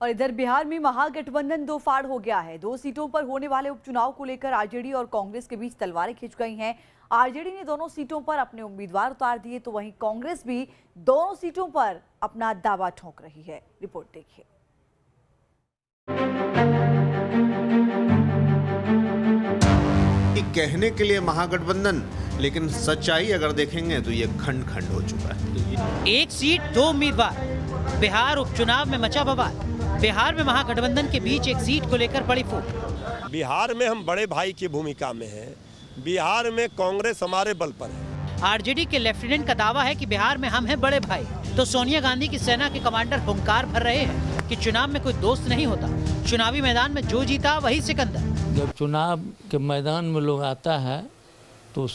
और इधर बिहार में महागठबंधन दो फाड़ हो गया है। 2 सीटों पर होने वाले उपचुनाव को लेकर आरजेडी और कांग्रेस के बीच तलवारें खिंच गई हैं। आरजेडी ने दोनों सीटों पर अपने उम्मीदवार उतार दिए, तो वहीं कांग्रेस भी दोनों सीटों पर अपना दावा ठोक रही है। रिपोर्ट देखिए। कहने के लिए महागठबंधन, लेकिन सच्चाई अगर देखेंगे तो ये खंड खंड हो चुका है। एक सीट दो उम्मीदवार, बिहार उपचुनाव में मचा बवाल। बिहार में महागठबंधन के बीच एक सीट को लेकर बड़ी फूट। बिहार में हम बड़े भाई की भूमिका में हैं। बिहार में कांग्रेस हमारे बल पर है। आरजेडी के लेफ्टिनेंट का दावा है कि बिहार में हम हैं बड़े भाई, तो सोनिया गांधी की सेना के कमांडर हुंकार भर रहे हैं कि चुनाव में कोई दोस्त नहीं होता, चुनावी मैदान में जो जीता वही सिकंदर। जब चुनाव के मैदान में लोग आता है तो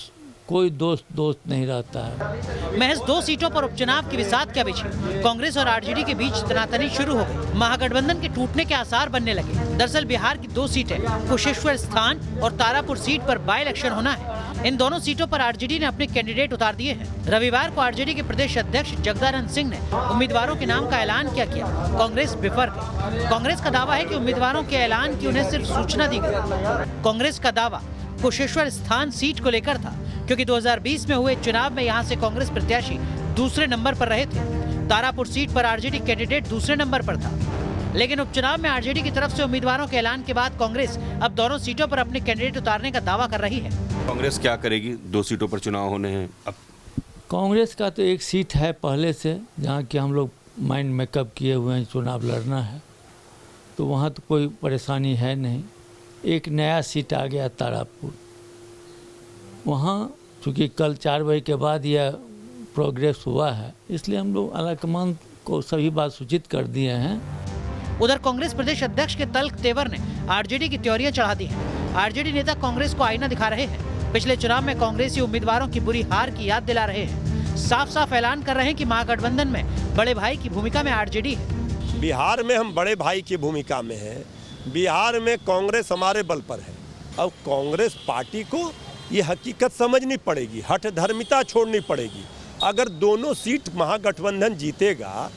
कोई दोस्त नहीं रहता है। महज 2 सीटों पर उपचुनाव की विसात क्या बिछी। कांग्रेस और आरजेडी के बीच तनातनी शुरू हो गई। महागठबंधन के टूटने के आसार बनने लगे। दरअसल बिहार की 2 सीटें कुशेश्वर स्थान और तारापुर सीट पर बाई इलेक्शन होना है। इन दोनों सीटों पर आरजेडी ने अपने कैंडिडेट उतार दिए हैं। रविवार को आरजेडी के प्रदेश अध्यक्ष जगदानंद सिंह ने उम्मीदवारों के नाम का ऐलान किया। कांग्रेस बिफर गई। कांग्रेस का दावा है कि उम्मीदवारों के ऐलान की उन्हें सिर्फ सूचना दी गई। कांग्रेस का दावा कुशेश्वर स्थान सीट को लेकर था, क्योंकि 2020 में हुए चुनाव में यहां से कांग्रेस प्रत्याशी दूसरे नंबर पर रहे थे। तारापुर सीट पर आरजेडी कैंडिडेट दूसरे नंबर पर था, लेकिन उपचुनाव में आरजेडी की तरफ से उम्मीदवारों के ऐलान के बाद कांग्रेस अब दोनों सीटों पर अपने कैंडिडेट उतारने का दावा कर रही है। कांग्रेस क्या करेगी? 2 सीटों पर चुनाव होने हैं। अब कांग्रेस का तो एक सीट है पहले से, जहाँ की हम लोग माइंड मेकअप किए हुए हैं, चुनाव लड़ना है, तो वहाँ तो कोई परेशानी है नहीं। एक नया सीट आ गया तारापुर, वहाँ चूँकि कल 4 बजे के बाद यह प्रोग्रेस हुआ है, इसलिए हम लोग आलाकमान को सभी बात सूचित कर दिए हैं। उधर कांग्रेस प्रदेश अध्यक्ष के तल्ख तेवर ने आरजेडी की त्योरियां चढ़ा दी हैं। आरजेडी नेता कांग्रेस को आईना दिखा रहे हैं। पिछले चुनाव में कांग्रेसी उम्मीदवारों की बुरी हार की याद दिला रहे हैं। साफ साफ ऐलान कर रहे हैं कि महागठबंधन में बड़े भाई की भूमिका में आरजेडी है। बिहार में हम बड़े भाई की भूमिका में हैं। बिहार में कांग्रेस हमारे बल पर है। अब कांग्रेस पार्टी को ये हकीकत समझनी पड़ेगी, हठ धर्मिता छोड़नी पड़ेगी। अगर दोनों सीट महागठबंधन जीतेगा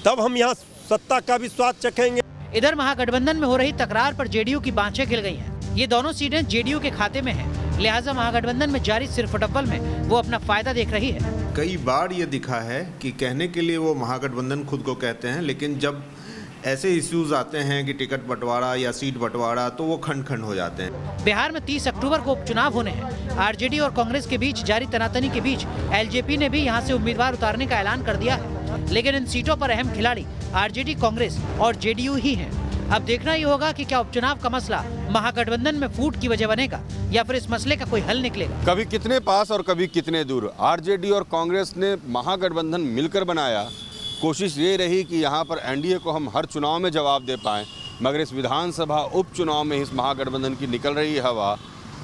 तब हम यहाँ सत्ता का भी स्वाद चखेंगे। इधर महागठबंधन में हो रही तकरार पर जेडीयू की बांछें खिल गई हैं। ये दोनों सीटें जेडीयू के खाते में हैं, लिहाजा महागठबंधन में जारी सिरफटब्बल में वो अपना फायदा देख रही है। कई बार ये दिखा है कि कहने के लिए वो महागठबंधन खुद को कहते हैं, लेकिन जब ऐसे इश्यूज आते हैं कि टिकट बंटवारा या सीट बंटवारा, तो वो खंड खंड हो जाते हैं। बिहार में 30 अक्टूबर को उपचुनाव होने हैं। आरजेडी और कांग्रेस के बीच जारी तनातनी के बीच एलजेपी ने भी यहां से उम्मीदवार उतारने का ऐलान कर दिया है, लेकिन इन सीटों पर अहम खिलाड़ी आरजेडी, कांग्रेस और जेडीयू ही हैं। अब देखना ही होगा कि क्या उपचुनाव का मसला महागठबंधन में फूट की वजह बनेगा या फिर इस मसले का कोई हल निकलेगा। कभी कितने पास और कभी कितने दूर। आरजेडी और कांग्रेस ने महागठबंधन मिलकर बनाया। कोशिश ये रही कि यहाँ पर एनडीए को हम हर चुनाव में जवाब दे पाएं, मगर इस विधानसभा उपचुनाव में इस महागठबंधन की निकल रही हवा।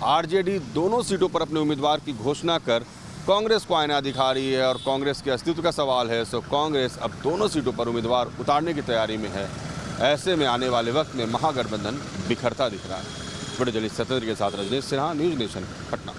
आरजेडी दोनों सीटों पर अपने उम्मीदवार की घोषणा कर कांग्रेस को आईना दिखा रही है और कांग्रेस के अस्तित्व का सवाल है। सो कांग्रेस अब दोनों सीटों पर उम्मीदवार उतारने की तैयारी में है। ऐसे में आने वाले वक्त में महागठबंधन बिखरता दिख रहा है। वीडियो जर्नलिस्ट सत्येंद्र के साथ रजनीश सिन्हा, न्यूज़ नेशन, पटना।